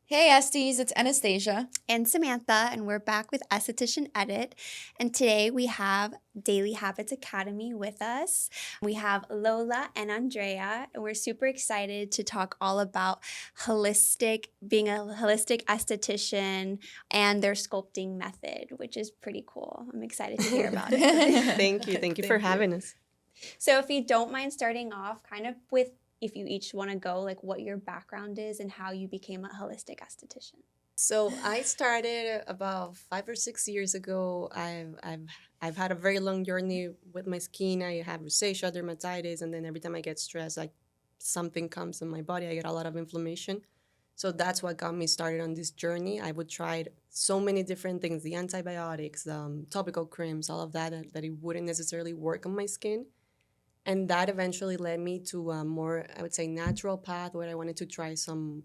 Hey Estes, it's Anastasia. And Samantha, and we're back with Esthetician Edit. And today we have Daily Habits Academy with us. We have Lola and Andrea, and we're super excited to talk all about being a holistic esthetician and their sculpting method, which is pretty cool. I'm excited to hear about it. Thank you. Thank you for having us. So if you don't mind starting off kind of with, if you each want to go, like what your background is and how you became a holistic esthetician. So I started about 5 or 6 years ago. I've had a very long journey with my skin. I have rosacea, dermatitis, and then every time I get stressed, like something comes in my body. I get a lot of inflammation. So that's what got me started on this journey. I would try so many different things, the antibiotics, topical creams, all of that it wouldn't necessarily work on my skin. And that eventually led me to a more, I would say, natural path where I wanted to try some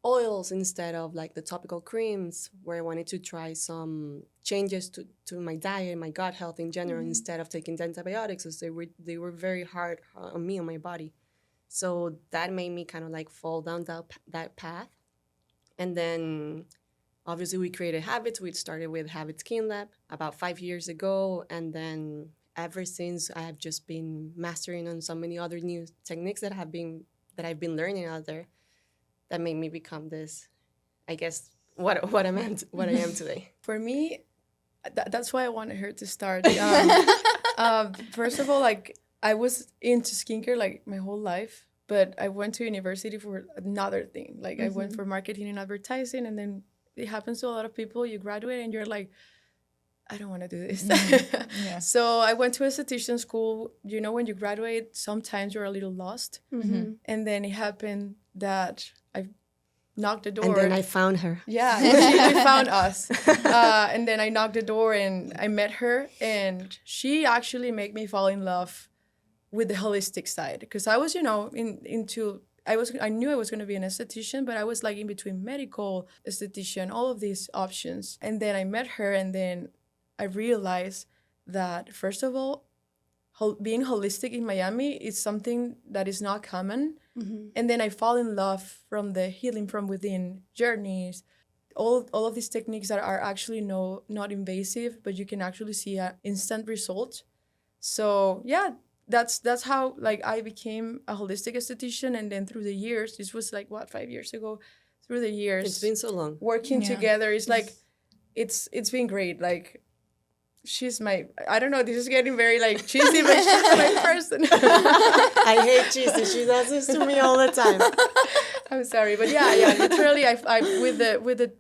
oils instead of like the topical creams, where I wanted to try some changes to my diet, my gut health in general, instead of taking the antibiotics, as they were very hard on me, on my body. So that made me kind of like fall down that path. And then obviously we created Habits. We started with Habit Skin Lab about 5 years ago. And then ever since, I have just been mastering on so many other new techniques that I've been learning out there that made me become this, I guess, what I am today. For me, that's why I wanted her to start. First of all, like I was into skincare like my whole life, but I went to university for another thing. Like I went for marketing and advertising, and then it happens to a lot of people. You graduate and you're like, I don't want to do this. Yeah. So I went to esthetician school. You know, when you graduate, sometimes you're a little lost. Mm-hmm. And then it happened that I knocked the door. And then I found her. Yeah, she found us. And then I knocked the door and I met her. And she actually made me fall in love with the holistic side. Because I was, you know, I knew I was going to be an esthetician, but I was like in between medical, esthetician, all of these options. And then I met her, and then I realized that, first of all, being holistic in Miami is something that is not common. Mm-hmm. And then I fall in love from the healing from within journeys, all of these techniques that are actually not invasive, but you can actually see an instant result. So yeah, that's how like I became a holistic esthetician. And then through the years, this was like 5 years ago, through the years, It's been so long. working Yeah. together, it's like it's been great. Like she's I don't know, this is getting very like cheesy, but she's my person. I hate cheesy. She does this to me all the time. I'm sorry, but yeah, literally, I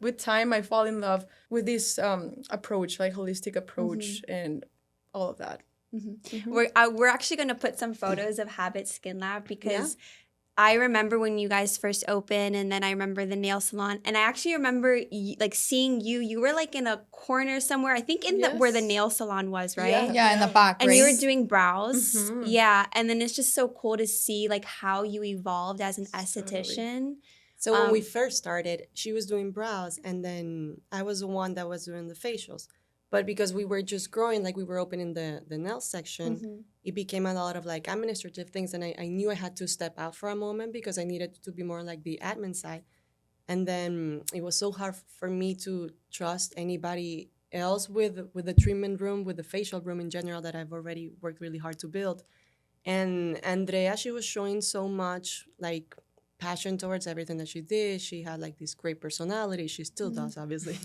with time, I fall in love with this approach, like holistic approach, and all of that. Mm-hmm. We're actually going to put some photos of Habit Skin Lab because I remember when you guys first opened, and then I remember the nail salon, and I actually remember like seeing you were like in a corner somewhere, I think where the nail salon was, right? Yeah, in the back, And right? you were doing brows. Mhm. Yeah. And then it's just so cool to see like how you evolved as an esthetician. So when we first started, she was doing brows, and then I was the one that was doing the facials. But because we were just growing, like we were opening the nail section, it became a lot of like administrative things. And I knew I had to step out for a moment because I needed to be more like the admin side. And then it was so hard for me to trust anybody else with the treatment room, with the facial room in general that I've already worked really hard to build. And Andrea, she was showing so much like passion towards everything that she did. She had like this great personality. She still does, obviously.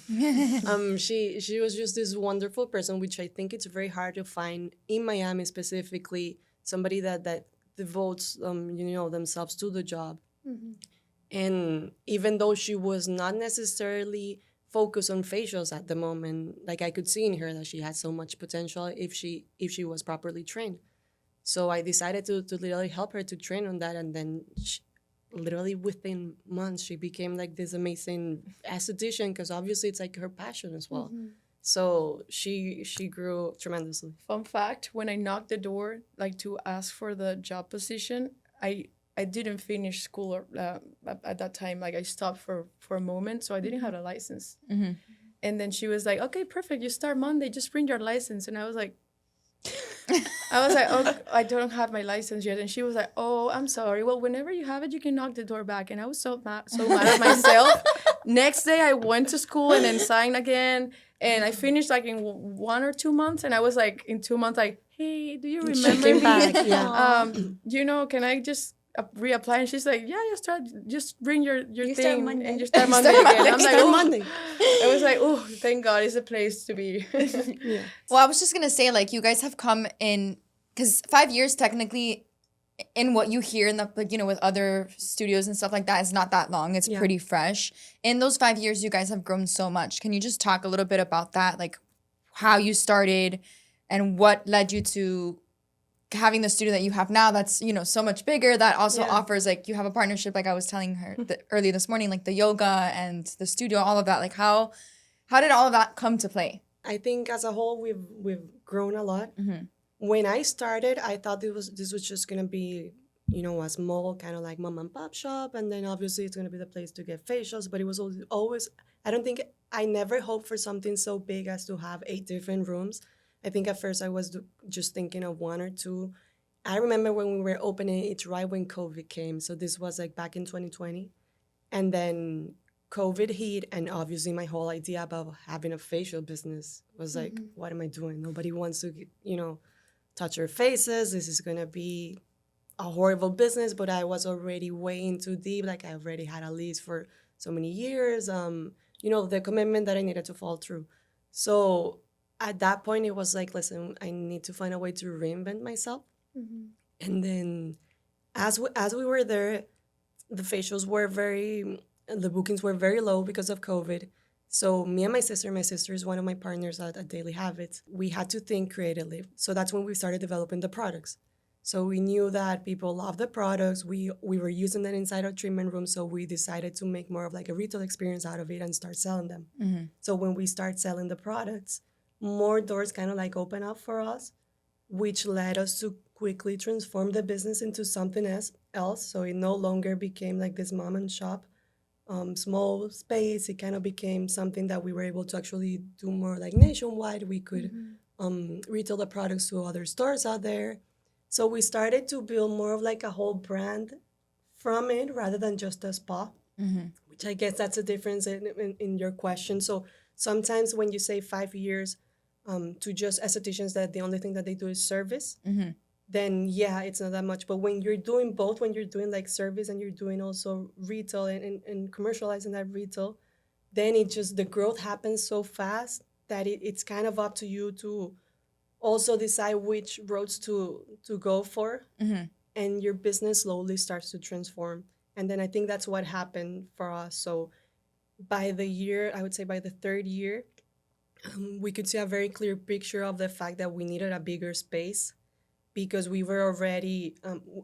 She was just this wonderful person, which I think it's very hard to find in Miami specifically. Somebody that devotes themselves to the job. And even though she was not necessarily focused on facials at the moment, like I could see in her that she had so much potential if she was properly trained. So I decided to literally help her to train on that, and then literally within months she became like this amazing esthetician, because obviously it's like her passion as well. So she grew tremendously. Fun fact: when I knocked the door, like to ask for the job position, I didn't finish school at that time. Like I stopped for a moment, so I didn't have a license. And then she was like, "Okay, perfect. You start Monday. Just bring your license." And I was like, "Oh, I don't have my license yet." And she was like, "Oh, I'm sorry. Well, whenever you have it, you can knock the door back." And I was so mad at myself. Next day I went to school and then signed again. And I finished like in 1 or 2 months. And I was like, in 2 months, like, hey, do you remember came me? back, yeah. Can I just reapply? And she's like, yeah, just bring your You thing. start Monday. And you start You Monday start again. Monday. I'm like, Start oh. Monday. I was like, oh, thank God, it's a place to be. Yeah. Well, I was just gonna say, like, you guys have come in, because 5 years technically, in what you hear in the, like, with other studios and stuff like that, is not that long. It's Yeah. pretty fresh. In those 5 years, you guys have grown so much. Can you just talk a little bit about that, like how you started, and what led you to having the studio that you have now? That's so much bigger. That also Yeah. offers, like, you have a partnership. Like I was telling her earlier this morning, like the yoga and the studio, all of that. Like how did all of that come to play? I think as a whole we've grown a lot. Mm-hmm. When I started, I thought this was just gonna be, a small kind of like mom and pop shop, and then obviously it's gonna be the place to get facials. But it was always I never hoped for something so big as to have 8 different rooms. I think at first I was just thinking of 1 or 2. I remember when we were opening, it's right when COVID came, so this was like back in 2020, and then COVID hit, and obviously my whole idea about having a facial business was like, what am I doing? Nobody wants to, touch our faces. This is gonna be a horrible business. But I was already way in too deep. Like I already had a lease for so many years. The commitment that I needed to follow through. So at that point, it was like, listen, I need to find a way to reinvent myself. And then, as we were there, the facials were the bookings were very low because of COVID. So me and my sister is one of my partners at Daily Habits, we had to think creatively. So that's when we started developing the products. So we knew that people love the products. We were using them inside our treatment room. So we decided to make more of like a retail experience out of it and start selling them. Mm-hmm. So when we start selling the products, more doors kind of like open up for us, which led us to quickly transform the business into something else. So it no longer became like this mom and shop small space. It kind of became something that we were able to actually do more like nationwide. We could retail the products to other stores out there. So we started to build more of like a whole brand from it rather than just a spa, which I guess that's a difference in your question. So sometimes when you say 5 years to just estheticians that the only thing that they do is service, then yeah, it's not that much. But when you're doing both, when you're doing like service and you're doing also retail and commercializing that retail, then the growth happens so fast that it's kind of up to you to also decide which roads to go for. And your business slowly starts to transform. And then I think that's what happened for us. So by I would say by the 3rd year, we could see a very clear picture of the fact that we needed a bigger space, because we were already,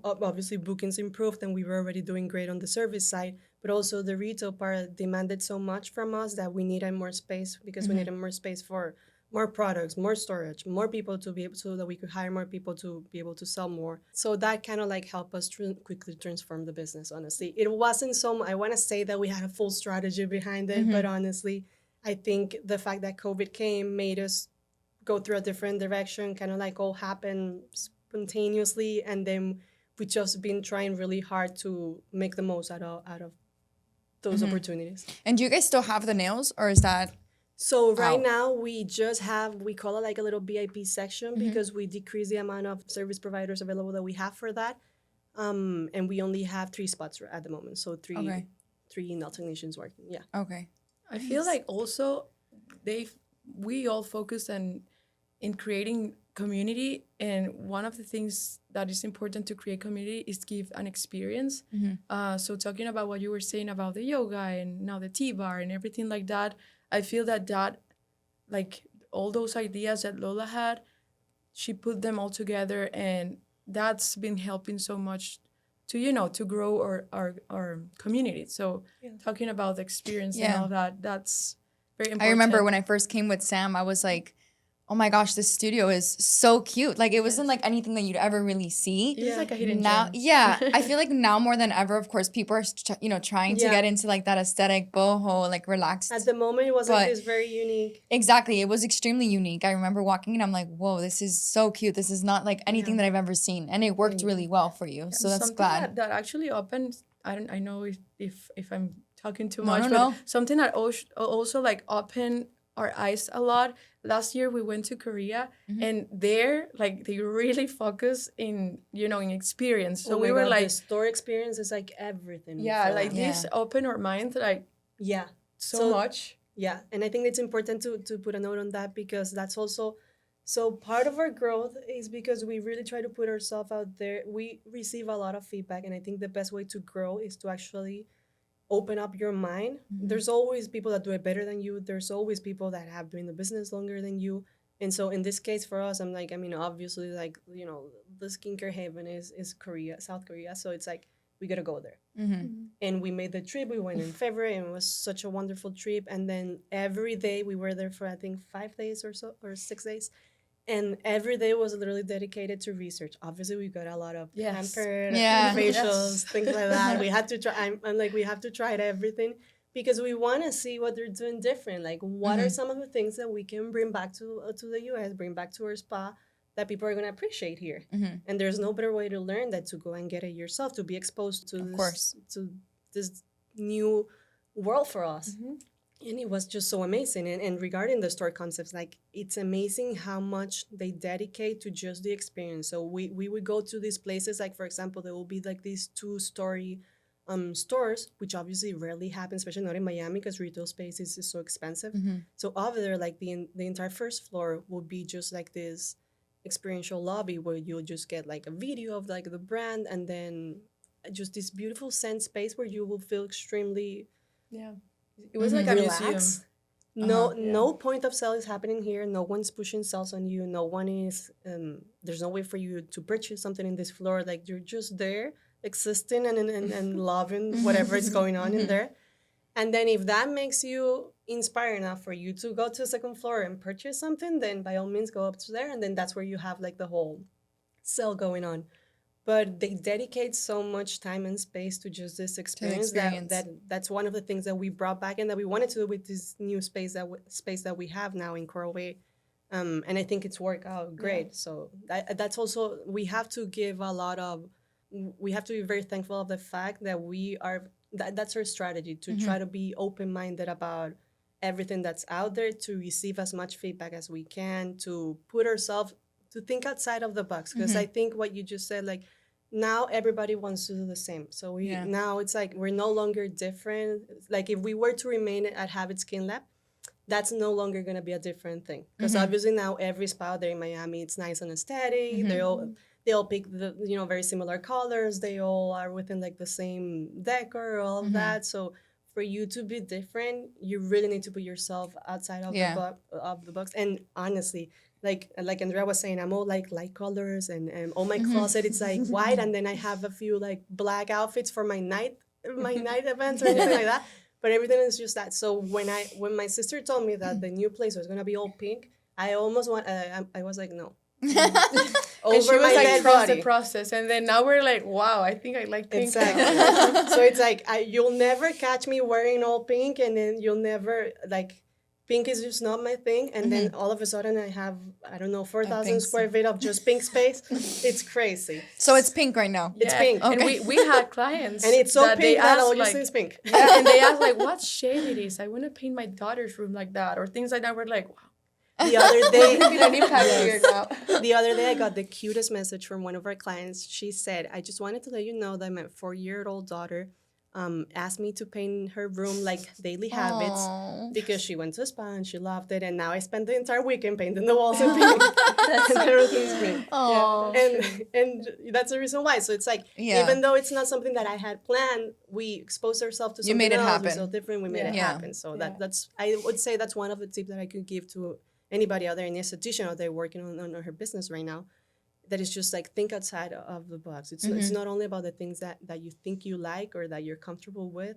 obviously bookings improved and we were already doing great on the service side, but also the retail part demanded so much from us that we needed more space, because we needed more space for more products, more storage, more people to be able, so that we could hire more people to be able to sell more. So that kind of like helped us quickly transform the business, honestly. It wasn't I want to say that we had a full strategy behind it, but honestly, I think the fact that COVID came made us go through a different direction, kind of like all happened spontaneously, and then we just been trying really hard to make the most out of those opportunities. And do you guys still have the nails, or is that? So right now we just we call it like a little VIP section, because we decrease the amount of service providers available that we have for that. And we only have 3 spots at the moment. So three nail technicians working. Yeah. Okay. I feel like also we all focus in creating community, and one of the things that is important to create community is give an experience. So talking about what you were saying about the yoga and now the tea bar and everything like that, I feel that like all those ideas that Lola had, she put them all together, and that's been helping so much to grow our community. So talking about the experience and all that, that's very important. I remember when I first came with Sam, I was like, oh my gosh, this studio is so cute. Like, it wasn't like anything that you'd ever really see. It's like a hidden Now, gem. yeah, I feel like now more than ever, of course, people are trying to get into like that aesthetic boho, like relaxed. At the moment, it was like this very unique. Exactly, it was extremely unique. I remember walking in, I'm like, whoa, this is so cute. This is not like anything that I've ever seen, and it worked really well for you. So that's Something glad. that actually opened. I know if I'm talking too No, much, no, but no. something that also like opened our eyes a lot. Last year we went to Korea, and there like they really focus in in experience. So Oh we my were God, the like, store experience is like everything. yeah, for like them. this opened our mind like Yeah. so much. Yeah, and I think it's important to put a note on that because that's also so part of our growth is because we really try to put ourselves out there. We receive a lot of feedback, and I think the best way to grow is to actually open up your mind. There's always people that do it better than you. There's always people that have been in the business longer than you. And so in this case for us, I'm like, I mean, obviously, like, the skincare haven is Korea, South Korea. So it's like, we got to go there. And we made the trip. We went in February, and it was such a wonderful trip. And then every day we were there for, I think, 5 days or so, or 6 days. And every day was literally dedicated to research. Obviously, we got a lot of Yes. pampered Yeah. facials, things like that. We had to try. I'm like, we have to try everything because we want to see what they're doing different. Like, what are some of the things that we can bring back to the U.S., bring back to our spa that people are gonna appreciate here. And there's no better way to learn that to go and get it yourself, to be exposed to this new world for us. And it was just so amazing. And regarding the store concepts, like, it's amazing how much they dedicate to just the experience. So we would go to these places, like, for example, there will be like these 2-story stores, which obviously rarely happen, especially not in Miami because retail space is so expensive. So over there, like, the entire first floor will be just like this experiential lobby where you'll just get like a video of like the brand, and then just this beautiful scent space where you will feel extremely Yeah. It was like a museum. relaxed. No point of sale is happening here. No one's pushing sales on you. No one is there's no way for you to purchase something in this floor. Like, you're just there existing and loving whatever is going on in there. And then if that makes you inspired enough for you to go to the second floor and purchase something, then by all means go up to there, and then that's where you have like the whole sale going on. But they dedicate so much time and space to just this experience, that's one of the things that we brought back and that we wanted to do with this new space that we have now in Coral Way. And I think it's worked out great. Yeah. So that's also, we have to be very thankful of the fact that that's our strategy, to try to be open-minded about everything that's out there, to receive as much feedback as we can, to put ourselves, to think outside of the box. Because I think what you just said, like, now everybody wants to do the same. So now it's like we're no longer different. Like, if we were to remain at Habit Skin Lab, that's no longer going to be a different thing. Because obviously now every spa there in Miami, it's nice and aesthetic. They all pick the very similar colors. They all are within like the same decor, all of that. So for you to be different, you really need to put yourself outside of the box. And honestly, like Andrea was saying, I'm all like light colors, and all my closet it's like white, and then I have a few like black outfits for my night events or anything like that. But everything is just that. So when my sister told me that the new place was gonna be all pink, I almost I was like, no. And she was like, trust the process. And then now we're like, wow, I think I like pink. Exactly. So it's like, you'll never catch me wearing all pink, and then you'll never, like, pink is just not my thing. And then all of a sudden I have, I don't know, 4,000 square feet of just pink space. It's crazy. So it's pink right now. It's pink. Okay. And we had clients. And it's so that pink that all you like, see is pink. Yeah, and they asked like, what shade it is. I want to paint my daughter's room like that, or things like that. We're like, wow. The other day, an impact here now. The other day, I got the cutest message from one of our clients. She said, "I just wanted to let you know that my 4-year-old daughter asked me to paint her room like daily habits because she went to a spa and she loved it. And now I spent the entire weekend painting the walls in pink. And everything's pink. And that's the reason why. So it's like, even though it's not something that I had planned, we exposed ourselves to something made it else. happen. We're so different. We made it happen. So that's, I would say that's one of the tips that I could give to anybody out there, an esthetician out there working on her business right now, that is just like, think outside of the box. It's not only about the things that you think you like or that you're comfortable with.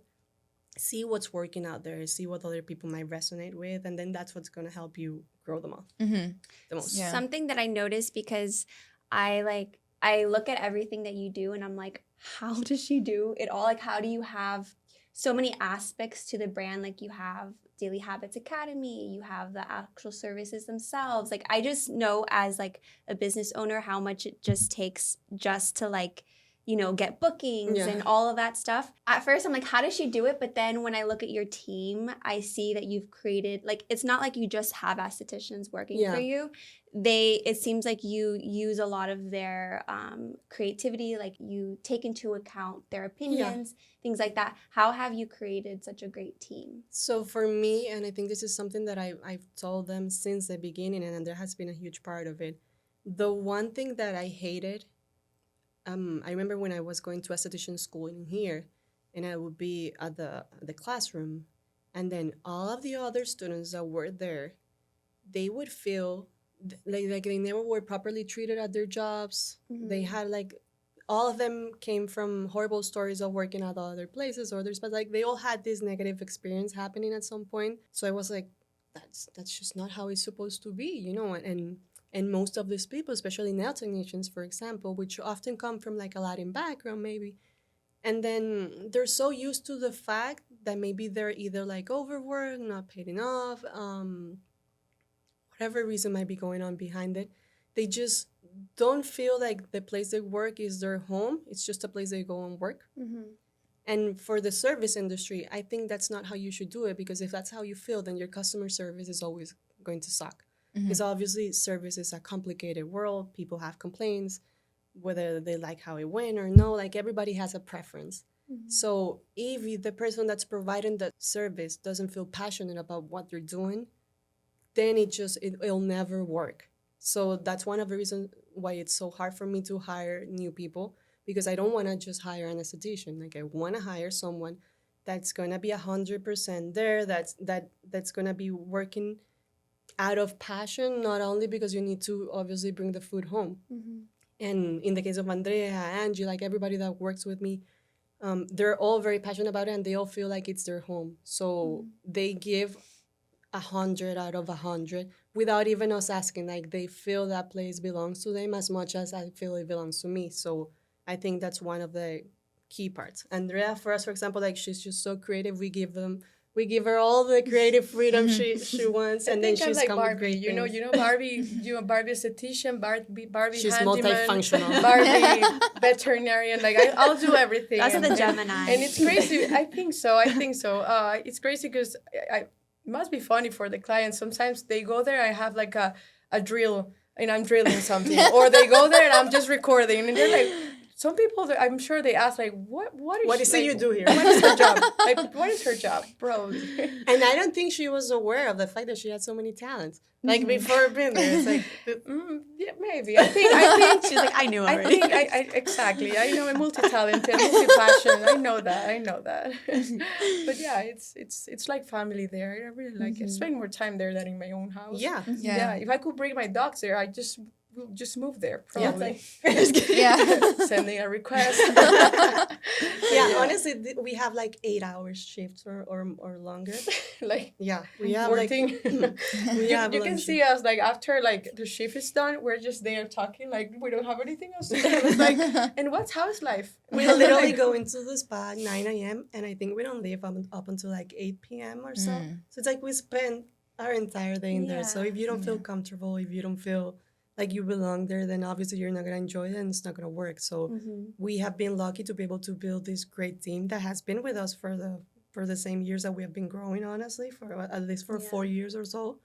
See what's working out there, see what other people might resonate with, and then that's what's going to help you grow the most. Yeah. Something that I noticed, because I look at everything that you do and I'm like, how does she do it all? Like, how do you have so many aspects to the brand? Like, you have Daily Habits Academy, you have the actual services themselves. Like, I just know as like a business owner how much it just takes just to like get bookings and all of that stuff. At first, I'm like, how does she do it? But then when I look at your team, I see that you've created, like, it's not like you just have estheticians working for you. It seems like you use a lot of their creativity, like you take into account their opinions, things like that. How have you created such a great team? So for me, and I think this is something that I've told them since the beginning, and there has been a huge part of it. The one thing that I hated, I remember when I was going to esthetician school in here, and I would be at the classroom, and then all of the other students that were there, they would feel like they never were properly treated at their jobs. They had like, all of them came from horrible stories of working at other places or others, but like they all had this negative experience happening at some point. So I was like, that's just not how it's supposed to be, and most of these people, especially nail technicians, for example, which often come from like a Latin background maybe, and then they're so used to the fact that maybe they're either like overworked, not paid enough, whatever reason might be going on behind it, they just don't feel like the place they work is their home. It's just a place they go and work. And for the service industry, I think that's not how you should do it, because if that's how you feel, then your customer service is always going to suck. Because obviously service is a complicated world. People have complaints, whether they like how it went or no, like everybody has a preference. So if the person that's providing the service doesn't feel passionate about what they're doing, then it'll never work. So that's one of the reasons why it's so hard for me to hire new people, because I don't want to just hire an esthetician. Like, I want to hire someone that's going to be 100% there, that's going to be working out of passion, not only because you need to obviously bring the food home. And in the case of Andrea, Angie, like everybody that works with me, they're all very passionate about it, and they all feel like it's their home. So they give 100 out of 100 without even us asking. Like, they feel that place belongs to them as much as I feel it belongs to me. So I think that's one of the key parts. Andrea, for us, for example, like, she's just so creative. We give her all the creative freedom she wants, and then she's like come Barbie, with great things. Barbie esthetician, Barbie She's handyman, multifunctional. Barbie veterinarian. Like, I'll do everything. That's the Gemini. And it's crazy. I think so. It's crazy because it must be funny for the clients. Sometimes they go there, I have like a drill, and I'm drilling something, or they go there and I'm just recording, and they're like, some people, I'm sure they ask, like, what is it like, you do here? What is her job? Like, what is her job? Probably. And I don't think she was aware of the fact that she had so many talents. Like, before being there, it's like, yeah, maybe. I think She's like, I knew already. I exactly. I know I'm multi-talented, multi-passionate. I know that. But yeah, it's like family there. I really like it. Spend more time there than in my own house. yeah. If I could bring my dogs there, we'll just move there, probably. Sending a request. Honestly, we have like 8-hour shifts or longer. Like, we have working. Like, you can see us, like, after like the shift is done, we're just there talking, like we don't have anything else to do. It's like, and what's house life? We literally go into the spa at 9 a.m. and I think we don't leave up until like 8 p.m. or so. So it's like we spend our entire day in there. So if you don't feel comfortable, if you don't feel like you belong there, then obviously you're not going to enjoy it and it's not going to work. So we have been lucky to be able to build this great team that has been with us for the same years that we have been growing, honestly, for at least 4 years or so.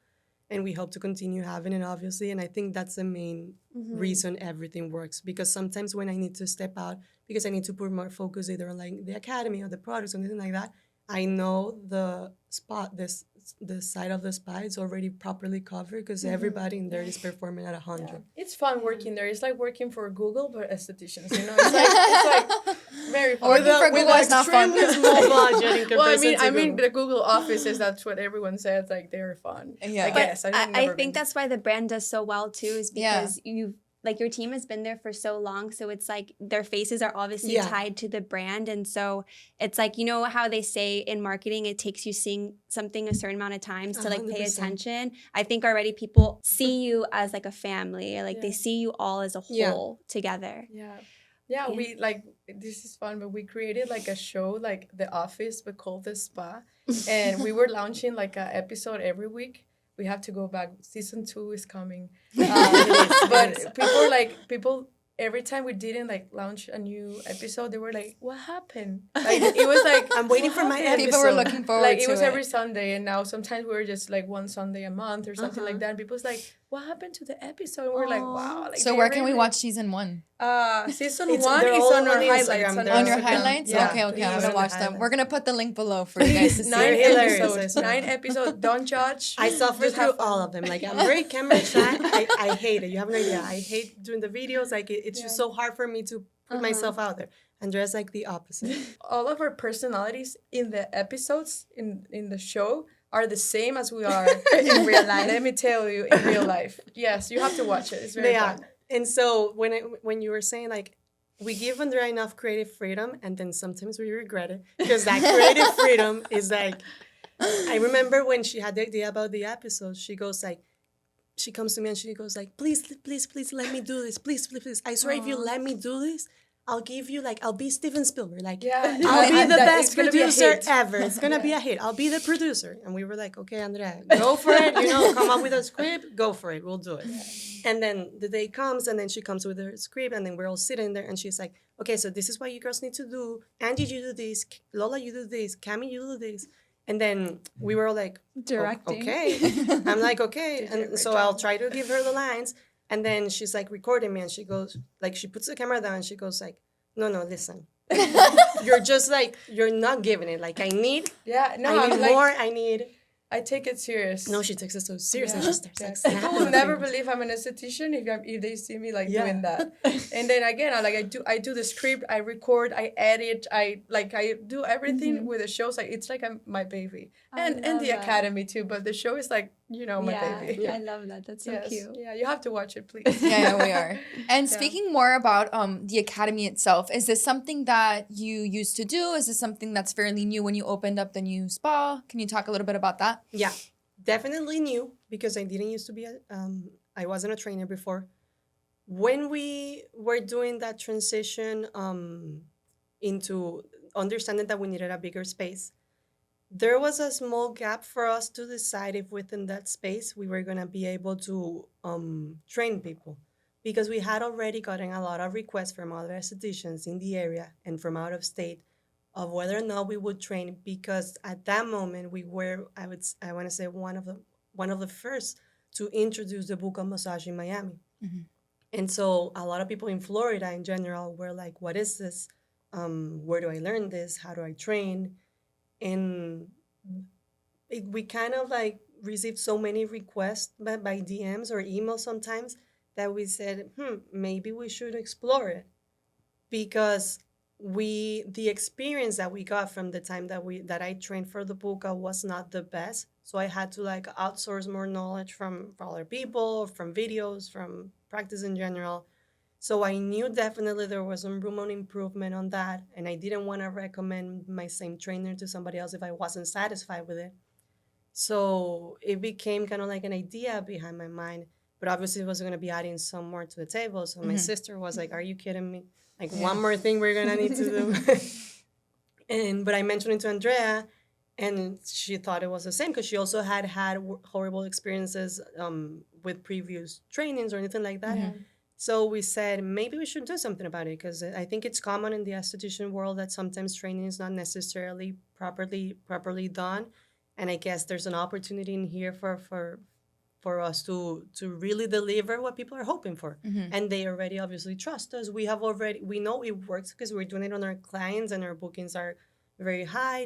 And we hope to continue having it, obviously. And I think that's the main reason everything works. Because sometimes when I need to step out, because I need to put more focus either on like the academy or the products or anything like that, I know the spot, the side of the spa is already properly covered because everybody in there is performing at 100. Yeah. It's fun working there. It's like working for Google, but estheticians, you know? It's like very fun. Working for Google is not fun. Small budget in comparison I mean, the Google offices, that's what everyone says, like, they're fun. Yeah. I guess. I think that's why the brand does so well, too, is because your team has been there for so long, so it's like their faces are obviously tied to the brand, and so it's like, you know how they say in marketing it takes you seeing something a certain amount of times to like 100%. Pay attention. I think already people see you as like a family, or like they see you all as a whole together. Yeah, we like, this is fun, but we created like a show like The Office but called The Spa, and we were launching like an episode every week. We have to go back. Season 2 is coming. But people every time we didn't like launch a new episode, they were like, "What happened?" Like it was like I'm waiting "What for my happened?" People were looking forward Like to it was it. every Sunday, and now sometimes we were just like one Sunday a month or something like that. And people's like, "What happened to the episode?" And we're like, "Wow!" Like So they where can we really- watch season 1? Season It's- 1 they're is all on our on highlights. Instagram. On, They're On your Instagram. highlights? Yeah, Okay, I please. haven't On the watched them. highlights. We're gonna put the link below for you guys to see. Nine They're hilarious. episodes. I saw 9 them. episodes. Don't judge. I suffer Just through have fun. all of them. Like I'm very camera shy. I hate it. You have no idea. I hate doing the videos. Like it's just so hard for me to put myself out there. Andrea's like the opposite. All of our personalities in the episodes in the show are the same as we are in real life. Let me tell you, in real life. Yes, you have to watch it. It's very They are. fun. And so when you were saying like we give Andrea enough creative freedom and then sometimes we regret it because that creative freedom is like I remember when she had the idea about the episode, she comes to me and she goes like, please let me do this. Please. I swear if you let me do this, I'll give you like I'll be Steven Spielberg. Like Yeah, I'll be the that best it's gonna be a producer hit. ever. It's gonna be a hit. I'll be the producer. And we were like, okay, Andrea, go for it. Come up with a script, go for it. We'll do it. And then the day comes and then she comes with her script and then we're all sitting there and she's like, okay, so this is what you girls need to do. Angie, you do this. Lola, you do this. Cami, you do this. And then we were all like, Directing. okay. I'm like, okay. did a And great so job. I'll try to give her the lines. And then she's like recording me and she goes, like, she puts the camera down and she goes like, no, listen. You're just like, you're not giving it. Like, I need I'm like, more. I need. I take it serious. No, she takes it so serious and Yeah. she starts like People snapping. will never fingers. believe I'm an esthetician if they see me like Yeah. doing that. And then again, I do the script, I record, I edit, I do everything with the shows. Like it's like my baby, and love the that. academy too. But the show is like my baby. I love that. That's so Yes. cute. Yeah, you have to watch it, please. Yeah, we are. And speaking more about the academy itself, is this something that you used to do? Is this something that's fairly new when you opened up the new spa? Can you talk a little bit about that? Yeah, definitely new because I didn't used to be I wasn't a trainer before. When we were doing that transition into understanding that we needed a bigger space, there was a small gap for us to decide if within that space we were going to be able to train people because we had already gotten a lot of requests from other estheticians in the area and from out of state of whether or not we would train because at that moment we were I want to say one of the first to introduce the buccal massage in Miami. And so a lot of people in Florida in general were like, what is this? Where do I learn this? How do I train? And we kind of like received so many requests by DMs or emails sometimes that we said, maybe we should explore it because the experience that we got from the time that I trained for the buccal was not the best. So I had to like outsource more knowledge from other people, from videos, from practice in general. So I knew definitely there was some room on improvement on that. And I didn't want to recommend my same trainer to somebody else if I wasn't satisfied with it. So it became kind of like an idea behind my mind. But obviously it was going to be adding some more to the table. So my sister was like, are you kidding me? Like one more thing we're going to need to do. But I mentioned it to Andrea and she thought it was the same because she also had horrible experiences with previous trainings or anything like that. So we said, maybe we should do something about it because I think it's common in the esthetician world that sometimes training is not necessarily properly done. And I guess there's an opportunity in here for us to really deliver what people are hoping for. And they already obviously trust us. We know it works because we're doing it on our clients and our bookings are very high,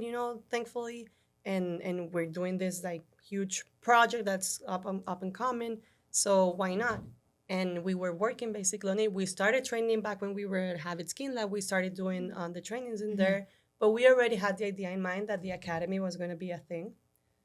thankfully. And we're doing this like huge project that's up and coming. So why not? And we were working basically on it. We started training back when we were at Habit Skin Lab. We started doing the trainings in there. But we already had the idea in mind that the academy was going to be a thing.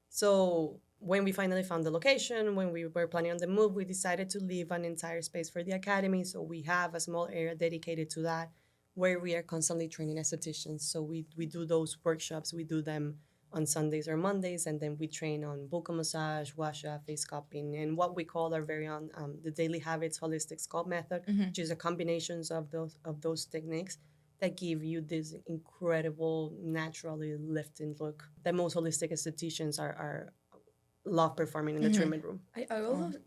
So when we finally found the location, when we were planning on the move, we decided to leave an entire space for the academy. So we have a small area dedicated to that where we are constantly training estheticians. So we do those workshops. We do them on Sundays or Mondays, and then we train on buccal massage, washa, face cupping, and what we call our very own the Daily Habits Holistic Sculpt Method, which is a combination of those techniques that give you this incredible, naturally lifting look that most holistic estheticians are love performing in the treatment room. I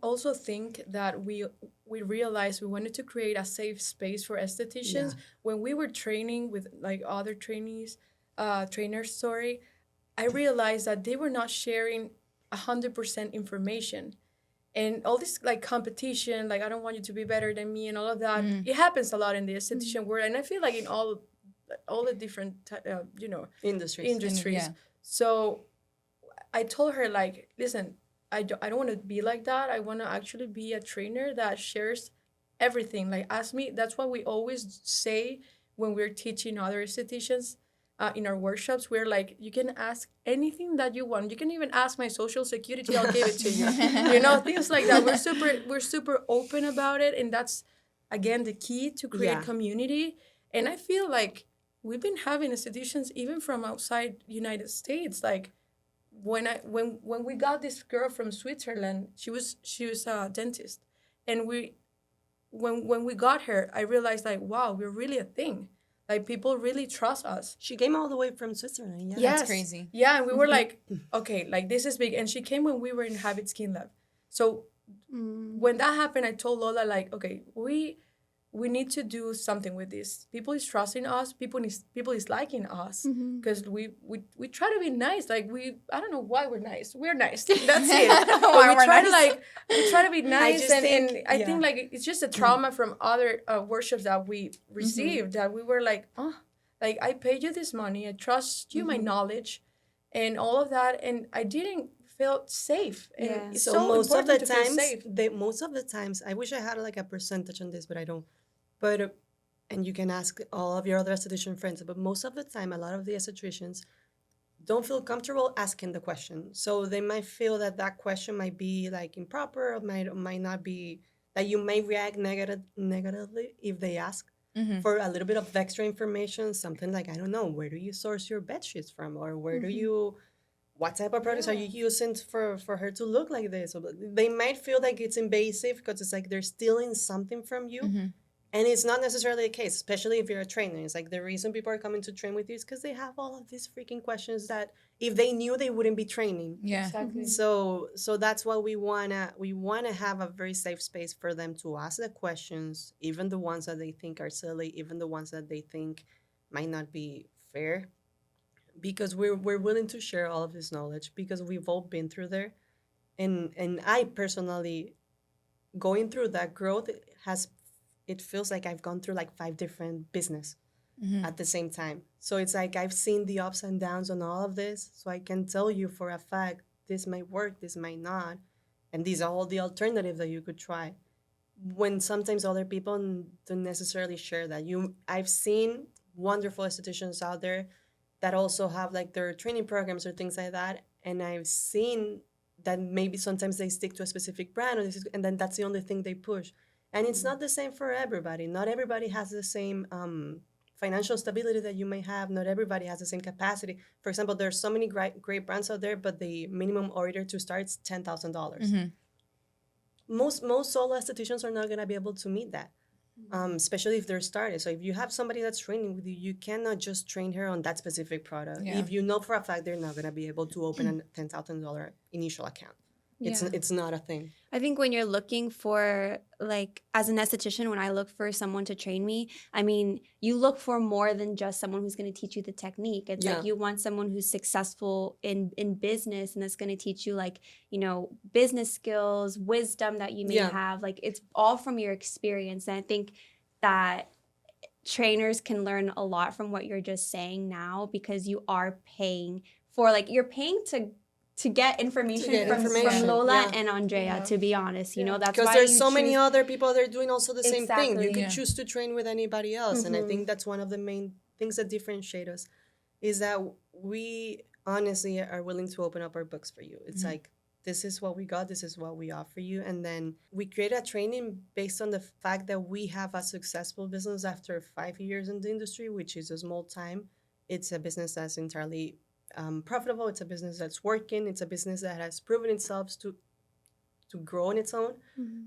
also think that we realized we wanted to create a safe space for estheticians. When we were training with like other trainers, sorry, I realized that they were not sharing 100% information. And all this like competition, like I don't want you to be better than me and all of that, it happens a lot in the esthetician world. And I feel like in all the different, industries. Yeah. So I told her like, listen, I don't want to be like that. I want to actually be a trainer that shares everything. Like ask me. That's what we always say when we're teaching other estheticians in our workshops. We're like, you can ask anything that you want. You can even ask my social security. I'll give it to you. Things like that. We're super open about it, and that's again the key to create community. And I feel like we've been having estheticians even from outside United States, like. When we got this girl from Switzerland, she was a dentist, and when we got her, I realized like, wow, we're really a thing. Like people really trust us. She came all the way from Switzerland. Yeah, Yes. That's crazy. Yeah, and we were like, okay, like this is big. And she came when we were in Habit Skin Lab. So when that happened, I told Lola like, okay, we need to do something with this. People is trusting us. People is liking us because we try to be nice. Like I don't know why we're nice. We're nice. That's it. But we try to be nice. And I think like it's just a trauma from other workshops that we received that we were like, like I paid you this money. I trust you, my knowledge, and all of that. And I didn't feel safe. And it's so most of the important to feel safe. most of the times, I wish I had like a percentage on this, but I don't. But, and you can ask all of your other esthetician friends, but most of the time, a lot of the estheticians don't feel comfortable asking the question. So they might feel that question might be like improper, or might not be, that you may react negatively if they ask for a little bit of extra information, something like, I don't know, where do you source your bed sheets from? Or what type of products are you using for her to look like this? So they might feel like it's invasive because it's like they're stealing something from you. And it's not necessarily the case, especially if you're a trainer. It's like the reason people are coming to train with you is because they have all of these freaking questions that if they knew, they wouldn't be training. Yeah. Exactly. So that's what we wanna have a very safe space for them to ask the questions, even the ones that they think are silly, even the ones that they think might not be fair, because we're willing to share all of this knowledge because we've all been through there, and I personally, going through that growth it feels like I've gone through like 5 different business at the same time. So it's like I've seen the ups and downs on all of this. So I can tell you for a fact, this might work, this might not. And these are all the alternatives that you could try. When sometimes other people don't necessarily share that. I've seen wonderful estheticians out there that also have like their training programs or things like that. And I've seen that maybe sometimes they stick to a specific brand and then that's the only thing they push. And it's not the same for everybody. Not everybody has the same financial stability that you may have. Not everybody has the same capacity. For example, there's so many great brands out there, but the minimum order to start is $10,000. Most solo estheticians are not going to be able to meet that, especially if they're started. So if you have somebody that's training with you, you cannot just train her on that specific product. Yeah. If you know for a fact they're not going to be able to open a $10,000 initial account. It's not a thing. I think when you're looking for, like, as an esthetician, when I look for someone to train me, I mean, you look for more than just someone who's going to teach you the technique. It's like you want someone who's successful in business and that's going to teach you, like, business skills, wisdom that you may have. Like, it's all from your experience. And I think that trainers can learn a lot from what you're just saying now, because you are paying for, like, you're paying to get information from Lola and Andrea, to be honest. That's why because there's so many other people that are doing also the same thing. You could Yeah. choose to train with anybody else. And I think that's one of the main things that differentiate us, is that we honestly are willing to open up our books for you. It's like, this is what we got, this is what we offer you. And then we create a training based on the fact that we have a successful business after 5 years in the industry, which is a small time. It's a business that's entirely profitable. It's a business that's working. It's a business that has proven itself to grow on its own.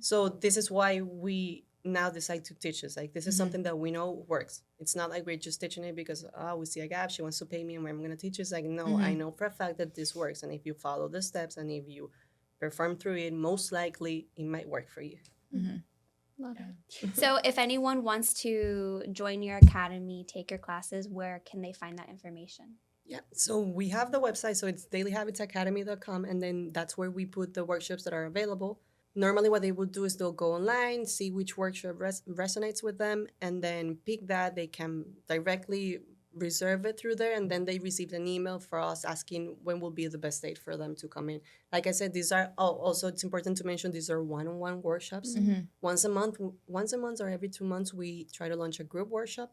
So this is why we now decide to teach us. Like, this is something that we know works. It's not like we're just teaching it because, oh, we see a gap, she wants to pay me, and I'm going to teach us. Like, no, I know for a fact that this works. And if you follow the steps and if you perform through it, most likely it might work for you. Love it. So if anyone wants to join your academy, take your classes, where can they find that information? Yeah, so we have the website, so it's dailyhabitsacademy.com, and then that's where we put the workshops that are available. Normally what they would do is they'll go online, see which workshop resonates with them, and then pick that. They can directly reserve it through there, and then they receive an email for us asking when will be the best date for them to come in. Like I said, these are, also it's important to mention, these are one-on-one workshops. Once a month or every 2 months, we try to launch a group workshop.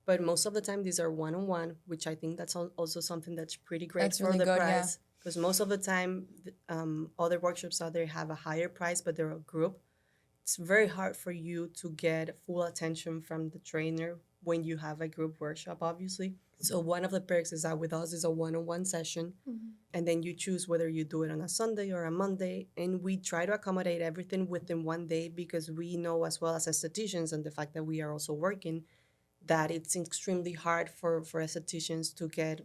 But most of the time, these are one-on-one, which I think that's also something that's pretty great That's for really the good, price. Because most of the time, other workshops out there have a higher price, but they're a group. It's very hard for you to get full attention from the trainer when you have a group workshop, obviously. So one of the perks is that with us is a one-on-one session. And then you choose whether you do it on a Sunday or a Monday. And we try to accommodate everything within one day because we know, as well as estheticians, and the fact that we are also working, that it's extremely hard for estheticians to get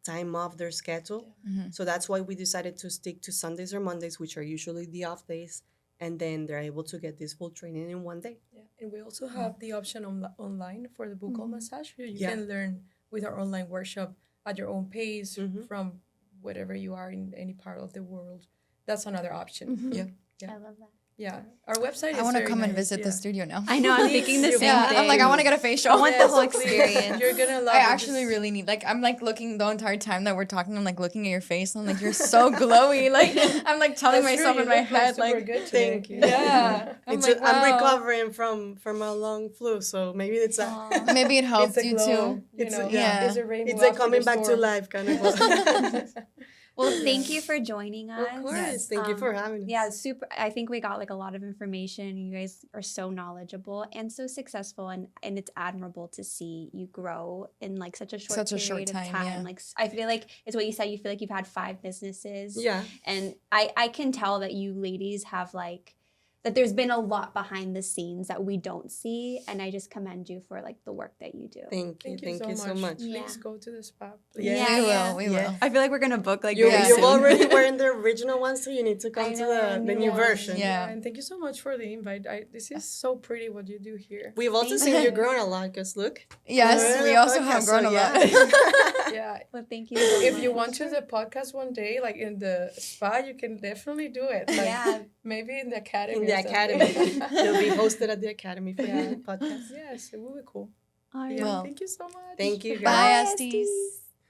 time off their schedule. So that's why we decided to stick to Sundays or Mondays, which are usually the off days, and then they're able to get this full training in one day. Yeah, and we also have the option online for the buccal massage. You Yeah. can learn with our online workshop at your own pace from wherever you are in any part of the world. That's another option. Yeah. Yeah. I love that. Yeah, our website is I want to very come and nice, visit the studio now. I know, I'm thinking the same Yeah, thing. I'm like, I want to get a facial. I want the whole please. experience. You're gonna love I it. actually Just- really need, like, I'm like looking the entire time that we're talking. I'm like looking at your face. And I'm like, you're so glowy. Like, I'm like telling That's true, myself you in my look, head, super like, good today. Thank you. yeah. I'm like, I'm wow. recovering from a long flu, so maybe it's a, Aw. Maybe it helped It's a you glow, too. you It's know. a- yeah. It's a rainbow it's a after coming the back to storm. life kind of glow. Well, thank you for joining us. Of course. Yes. Thank you for having us. Yeah, super. I think we got like a lot of information. You guys are so knowledgeable and so successful, and it's admirable to see you grow in like such a short period of time, time. yeah. Like I feel like it's what you said. You feel like you've had 5 businesses. Yeah. And I can tell that you ladies have like that there's been a lot behind the scenes that we don't see, and I just commend you for like the work that you do. Thank you so much. Yeah. Please go to the spa. Please. Yeah. We will. Yeah. will. I feel like we're gonna book like You, very you soon. already were in the original one, so you need to I come to know, the new one. version. Yeah. And thank you so much for the invite. This is so pretty what you do here. We've also Thank seen you. you growing a lot, because look. Yes, we're in we a also podcast, have so grown a yeah. lot. Yeah. Well, thank you. So If much. you want to the podcast one day, like in the spa, you can definitely do it. Like, Yeah. maybe in the academy. In the or something. academy. You'll be hosted at the academy for the podcast. Yes, it will be cool. All right. Yeah, Well, thank you so much. Thank you, Bye, guys. Esties.